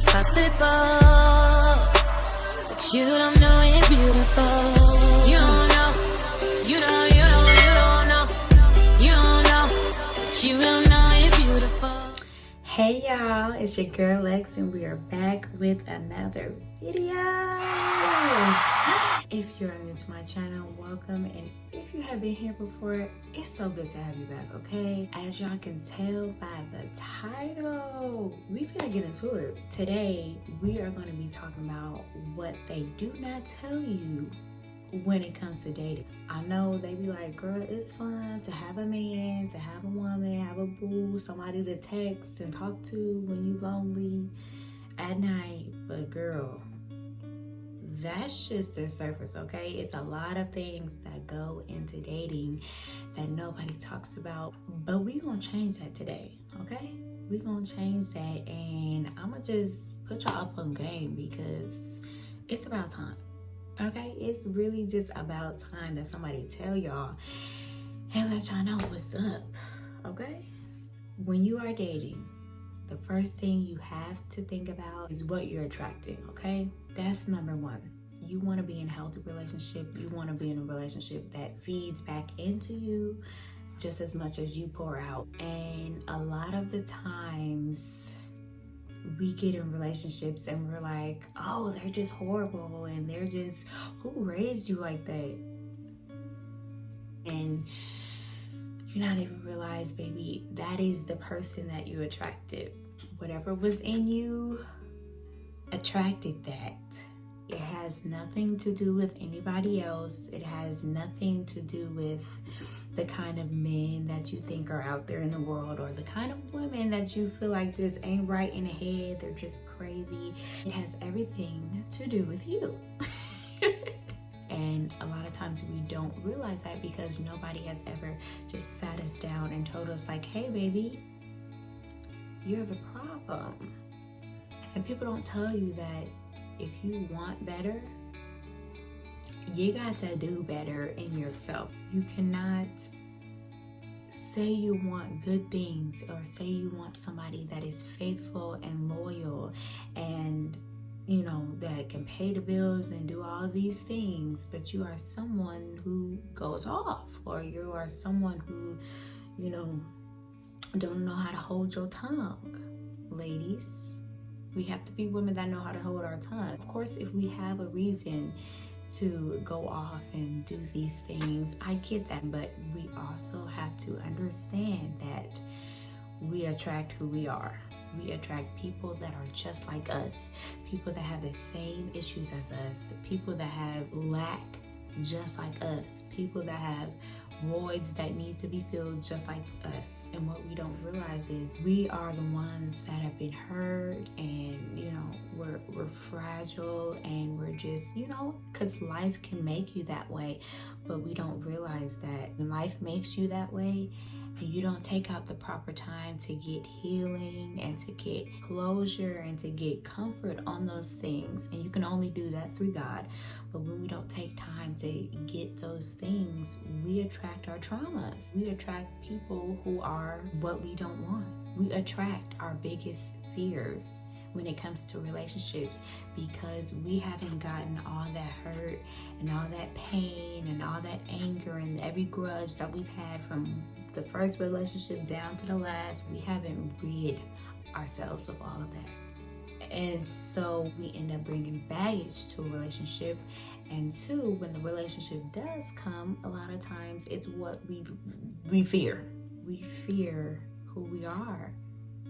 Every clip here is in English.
it's possible, but you don't know it's beautiful. You don't know, you don't know, you don't know, but you don't know it's beautiful. Hey y'all, it's your girl Lex and we are back with another video. If you're new to my channel, welcome, and if you have been here before, it's so good to have you back, okay? As y'all can tell by the title, we finna get into it. Today, we are gonna be talking about what they do not tell you when it comes to dating. I know they be like, girl, it's fun to have a man, to have a woman, have a boo, somebody to text and talk to when you lonely at night, but girl, that's just the surface, okay? It's a lot of things that go into dating that nobody talks about, but we gonna change that today, okay? We gonna change that, and I'm gonna just put y'all up on game because it's about time, okay? It's really just about time that somebody tell y'all and let y'all know what's up, okay? When you are dating, the first thing you have to think about is what you're attracting, okay? That's number one. You want to be in a healthy relationship. You want to be in a relationship that feeds back into you just as much as you pour out. And a lot of the times we get in relationships and we're like, oh, they're just horrible and they're just, who raised you like that? And you not even realize, baby, that is the person that you attracted. Whatever was in you attracted that. It has nothing to do with anybody else. It has nothing to do with the kind of men that you think are out there in the world or the kind of women that you feel like just ain't right in the head. They're just crazy. It has everything to do with you. And a lot of times we don't realize that because nobody has ever just sat us down and told us like, hey baby, you're the problem. And people don't tell you that if you want better, you got to do better in yourself. You cannot say you want good things or say you want somebody that is faithful and loyal and you know, that can pay the bills and do all these things, but you are someone who goes off, or you are someone who, you know, don't know how to hold your tongue. Ladies, we have to be women that know how to hold our tongue. Of course, if we have a reason to go off and do these things, I get that, but we also have to understand that we attract who we are. We attract people that are just like us, people that have the same issues as us, people that have lack just like us, people that have voids that need to be filled just like us. And what we don't realize is we are the ones that have been hurt, and you know, we're fragile, and we're just, you know, because life can make you that way, but we don't realize that when life makes you that way and you don't take out the proper time to get healing and to get closure and to get comfort on those things, and you can only do that through God. But when we don't take time to get those things, we attract our traumas. We attract people who are what we don't want. We attract our biggest fears when it comes to relationships, because we haven't gotten all that hurt and all that pain and all that anger and every grudge that we've had from the first relationship down to the last. We haven't rid ourselves of all of that. And so we end up bringing baggage to a relationship. And two, when the relationship does come, a lot of times it's what we fear. We fear who we are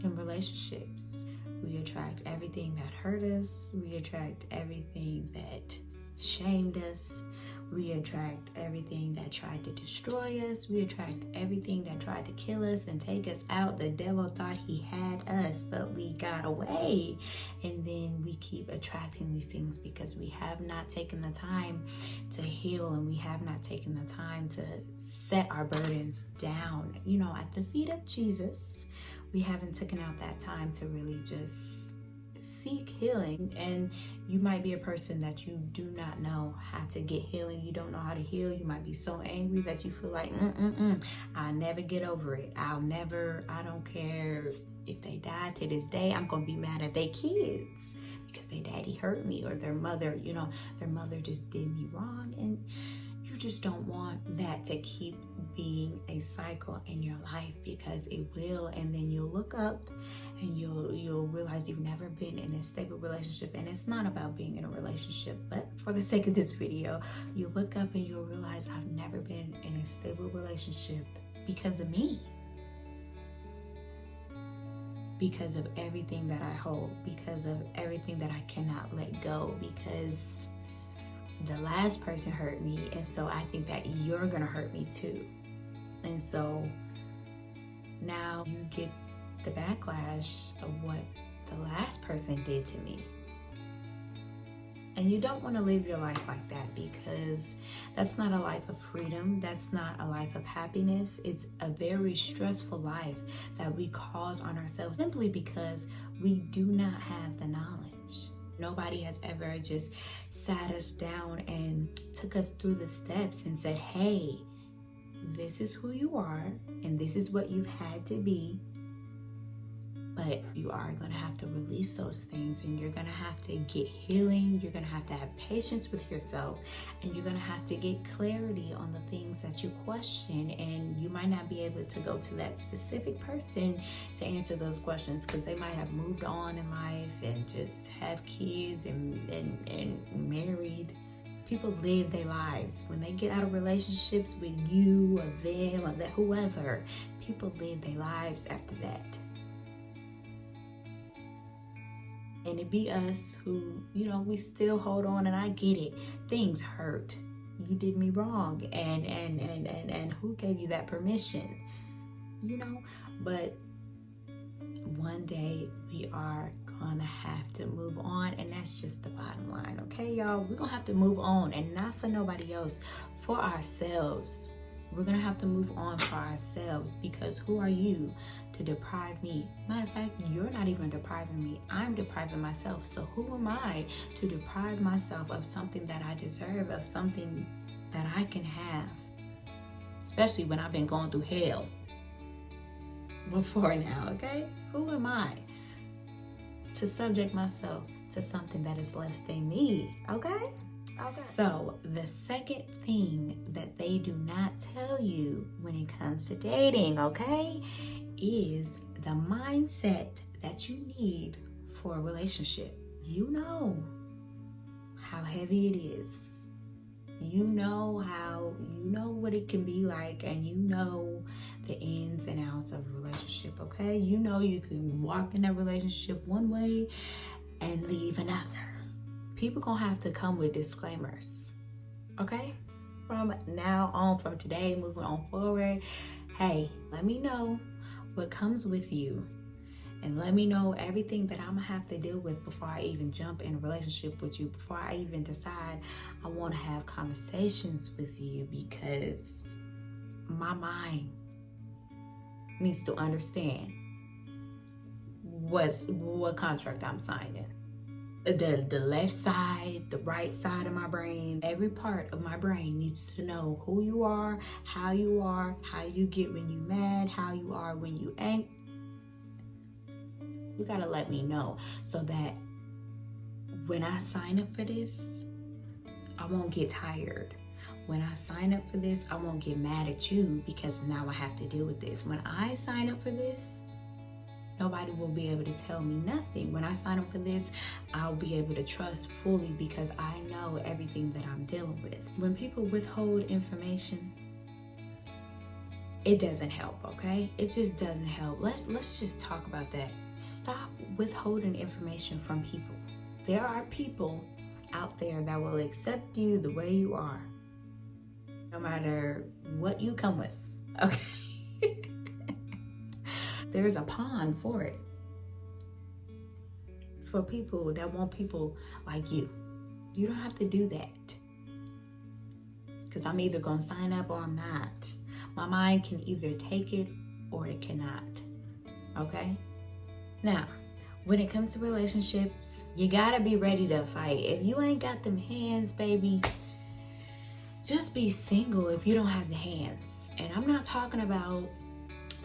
in relationships. We attract everything that hurt us. We attract everything that shamed us. We attract everything that tried to destroy us. We attract everything that tried to kill us and take us out. The devil thought he had us, but we got away. And then we keep attracting these things because we have not taken the time to heal, and we have not taken the time to set our burdens down, you know, at the feet of Jesus. We haven't taken out that time to really just seek healing. And you might be a person that you do not know how to get healing. You don't know how to heal. You might be so angry that you feel like, I'll never get over it. I don't care if they die to this day, I'm gonna be mad at their kids because their daddy hurt me, or their mother, their mother just did me wrong. And you just don't want that to keep being a cycle in your life, because it will. And then you'll look up and you'll realize you've never been in a stable relationship. And it's not about being in a relationship, but for the sake of this video, you look up and you'll realize I've never been in a stable relationship because of me. Because of everything that I hold, because of everything that I cannot let go, because the last person hurt me, and so I think that you're gonna hurt me too. And so now you get the backlash of what the last person did to me. And you don't want to live your life like that, because that's not a life of freedom. That's not a life of happiness. It's a very stressful life that we cause on ourselves simply because we do not have the knowledge. Nobody has ever just sat us down and took us through the steps and said, hey, this is who you are and this is what you've had to be. But you are going to have to release those things, and you're going to have to get healing. You're going to have patience with yourself, and you're going to have to get clarity on the things that you question. And you might not be able to go to that specific person to answer those questions, because they might have moved on in life and just have kids and married. People live their lives. When they get out of relationships with you or them or that whoever, people live their lives after that. And it be us who, we still hold on. And I get it. Things hurt. You did me wrong. And who gave you that permission? But one day we are gonna have to move on. And that's just the bottom line. Okay, y'all? We're gonna have to move on, and not for nobody else, for ourselves. We're gonna have to move on for ourselves, because who are you to deprive me? Matter of fact, you're not even depriving me. I'm depriving myself. So who am I to deprive myself of something that I deserve, of something that I can have? Especially when I've been going through hell before now, okay? Who am I to subject myself to something that is less than me, okay? So the second thing that they do not tell you when it comes to dating, okay, is the mindset that you need for a relationship. You know how heavy it is. You know what it can be like, and you know the ins and outs of a relationship, okay? You know you can walk in that relationship one way and leave another. People gonna have to come with disclaimers, okay? From now on, from today, moving on forward, hey, let me know what comes with you, and let me know everything that I'm gonna have to deal with before I even jump in a relationship with you, before I even decide I want to have conversations with you, because my mind needs to understand what contract I'm signing. The left side, the right side of my brain, every part of my brain needs to know who you are, how you get when you mad, how you are when you angry. You gotta let me know, so that when I sign up for this, I won't get tired. When I sign up for this, I won't get mad at you because now I have to deal with this. When I sign up for this, nobody will be able to tell me nothing. When I sign up for this, I'll be able to trust fully because I know everything that I'm dealing with. When people withhold information, it doesn't help, okay? It just doesn't help. Let's just talk about that. Stop withholding information from people. There are people out there that will accept you the way you are, no matter what you come with, okay? There's a pond for it. For people that want people like you. You don't have to do that. Because I'm either going to sign up or I'm not. My mind can either take it or it cannot. Okay? Now, when it comes to relationships, you got to be ready to fight. If you ain't got them hands, baby, just be single if you don't have the hands. And I'm not talking about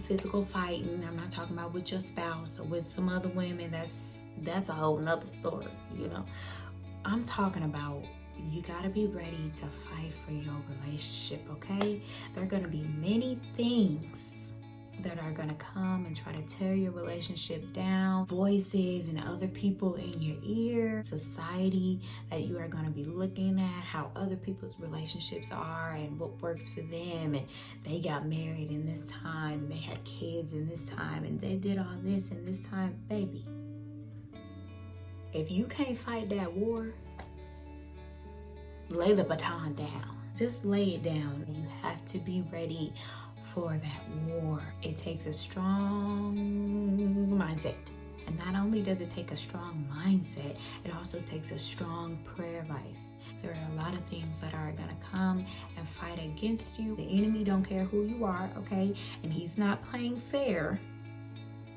physical fighting. I'm not talking about with your spouse or with some other women. That's a whole nother story, you know. I'm talking about you gotta be ready to fight for your relationship, okay? There are gonna be many things that are gonna come and try to tear your relationship down, voices and other people in your ear, society that you are gonna be looking at, how other people's relationships are and what works for them, and they got married in this time, and they had kids in this time, and they did all this in this time. Baby, if you can't fight that war, lay the baton down. Just lay it down. You have to be ready for that war. It takes a strong mindset. And not only does it take a strong mindset, it also takes a strong prayer life. There are a lot of things that are gonna come and fight against you. The enemy don't care who you are, okay? And he's not playing fair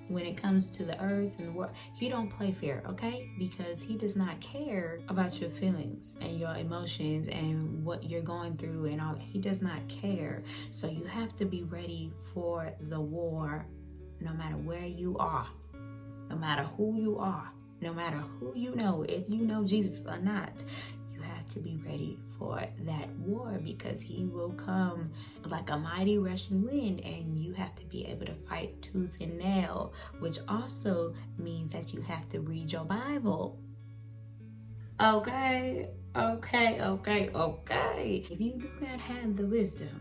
when it comes to the earth and what. He don't play fair, okay? Because he does not care about your feelings and your emotions and what you're going through and all. He does not care. So you have to be ready for the war, no matter where you are, no matter who you are, no matter who you know, if you know Jesus or not. You have to be ready for that war, because he will come like a mighty rushing wind, and you have to be able to fight tooth and nail, which also means that you have to read your Bible. Okay. If you do not have the wisdom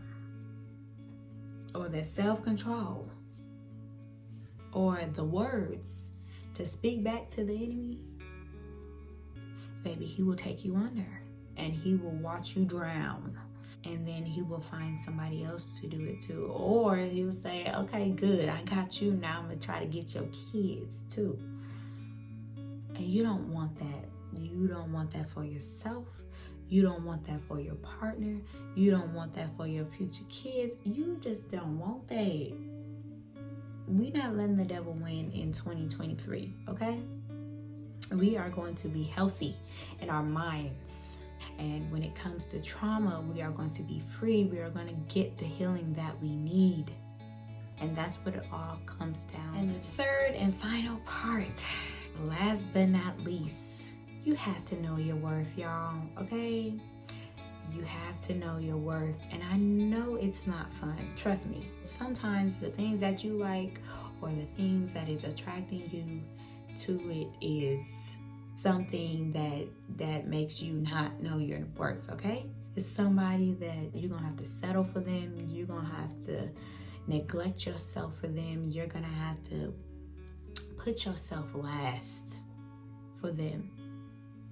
or the self-control or the words to speak back to the enemy, baby, he will take you under and he will watch you drown, and then he will find somebody else to do it too. Or he'll say, okay, good, I got you, now I'm gonna try to get your kids too. And you don't want that. You don't want that for yourself. You don't want that for your partner. You don't want that for your future kids. You just don't want that. We're not letting the devil win in 2023, okay? We are going to be healthy in our minds. And when it comes to trauma, we are going to be free. We are going to get the healing that we need. And that's what it all comes down to. And the third and final part, last but not least, you have to know your worth, y'all, okay? You have to know your worth. And I know it's not fun. Trust me. Sometimes the things that you like or the things that is attracting you to it is something that makes you not know your worth, okay? It's somebody that you're gonna have to settle for them. You're gonna have to neglect yourself for them. You're gonna have to put yourself last for them.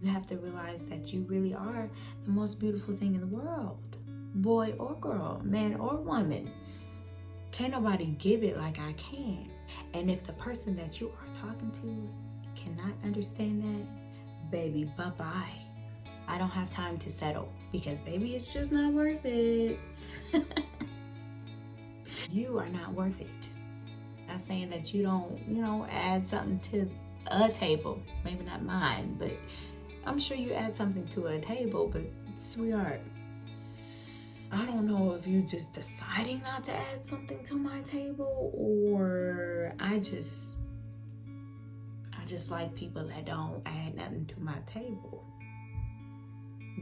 You have to realize that you really are the most beautiful thing in the world. Boy or girl, man or woman. Can't nobody give it like I can. And if the person that you are talking to cannot understand that, baby, bye-bye. I don't have time to settle, because baby, it's just not worth it. You are not worth it. Not saying that you don't, add something to a table. Maybe not mine, but I'm sure you add something to a table. But sweetheart, I don't know if you just deciding not to add something to my table, or I just like people that don't add nothing to my table.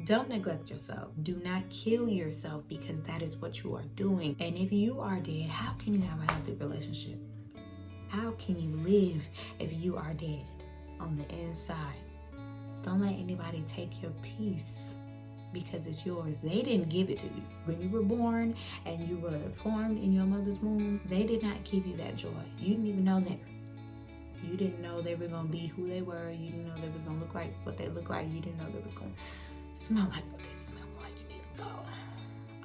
Don't neglect yourself. Do not kill yourself, because that is what you are doing. And if you are dead, how can you have a healthy relationship? How can you live if you are dead on the inside? Don't let anybody take your peace, because it's yours. They didn't give it to you. When you were born and you were formed in your mother's womb, they did not give you that joy. You didn't even know them. You didn't know they were going to be who they were. You didn't know they was going to look like what they look like. You didn't know they was going to smell like what they smell like. You didn't know.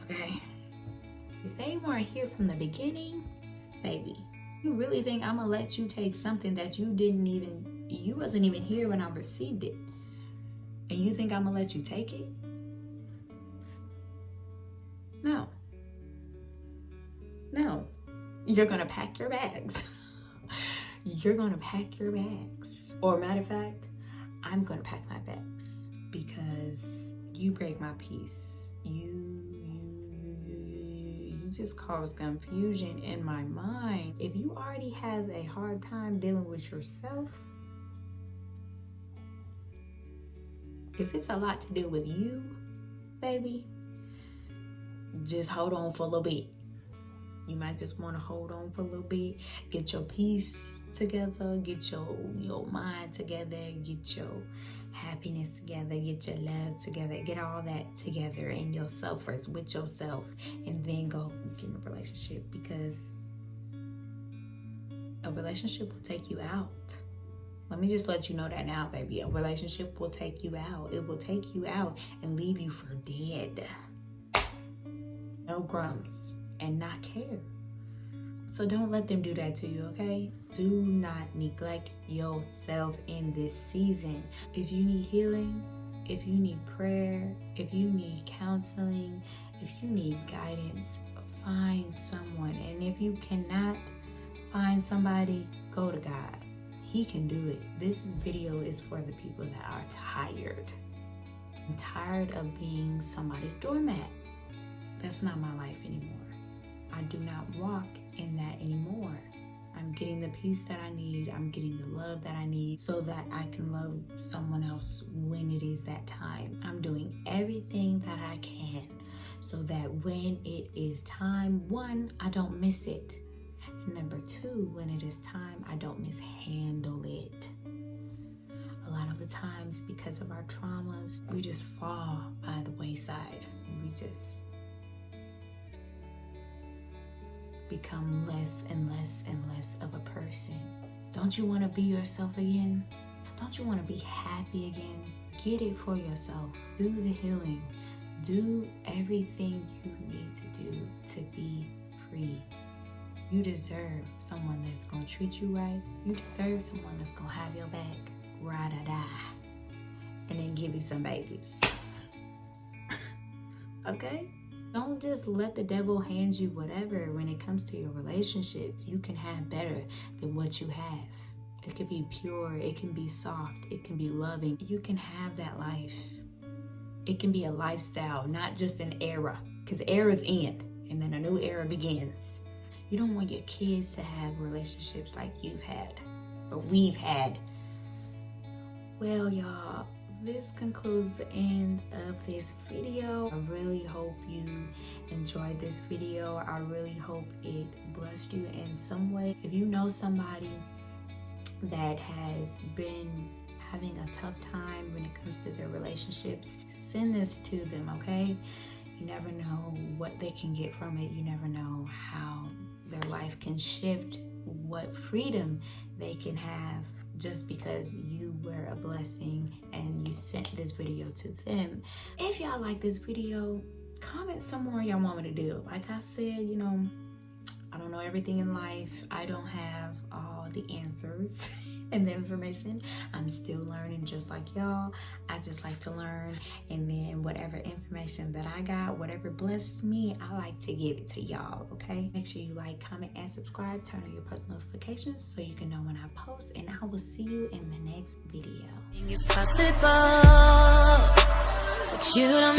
Okay? If they weren't here from the beginning, baby, you really think I'm going to let you take something that you wasn't even here when I received it, and you think I'm going to let you take it? No. You're going to pack your bags. You're going to pack your bags. Or matter of fact, I'm going to pack my bags, because you break my peace. You You just cause confusion in my mind. If you already have a hard time dealing with yourself, if it's a lot to deal with you, baby, just hold on for a little bit. You might just want to hold on for a little bit, get your peace together, get your mind together, get your happiness together, get your love together, get all that together in yourself first, with yourself, and then go get in a relationship, because a relationship will take you out. Let me just let you know that now, baby. A relationship will take you out. It will take you out and leave you for dead. No crumbs and not care. So don't let them do that to you, okay? Do not neglect yourself in this season. If you need healing, if you need prayer, if you need counseling, if you need guidance, find someone. And if you cannot find somebody, go to God. He can do it. This video is for the people that are tired. I'm tired of being somebody's doormat. That's not my life anymore. I do not walk in that anymore. I'm getting the peace that I need. I'm getting the love that I need so that I can love someone else when it is that time. I'm doing everything that I can so that when it is time, one, I don't miss it. And number two, when it is time, I don't mishandle it. A lot of the times, because of our traumas, we just fall by the wayside. We just become less and less and less of a person. Don't you want to be yourself again? Don't you want to be happy again? Get it for yourself. Do the healing. Do everything you need to do to be free. You deserve someone that's going to treat you right. You deserve someone that's going to have your back, ride or die, and then give you some babies. Okay? Don't just let the devil hand you whatever when it comes to your relationships. You can have better than what you have. It can be pure, it can be soft, it can be loving. You can have that life. It can be a lifestyle, not just an era, because eras end and then a new era begins. You don't want your kids to have relationships like you've had, or we've had. Well, y'all, this concludes the end of this video. I really hope you enjoyed this video. I really hope it blessed you in some way. If you know somebody that has been having a tough time when it comes to their relationships, send this to them, okay? You never know what they can get from it. You never know how their life can shift, what freedom they can have just because you were a blessing and you sent this video to them. If y'all like this video, comment some more y'all want me to do. Like I said, you know, I don't know everything in life. I don't have all the answers and the information. I'm still learning just like y'all. I just like to learn, and then whatever information that I got, whatever blesses me, I like to give it to y'all, okay? Make sure you like, comment, and subscribe. Turn on your post notifications so you can know when I post, and I will see you in the next video. It's possible, but you don't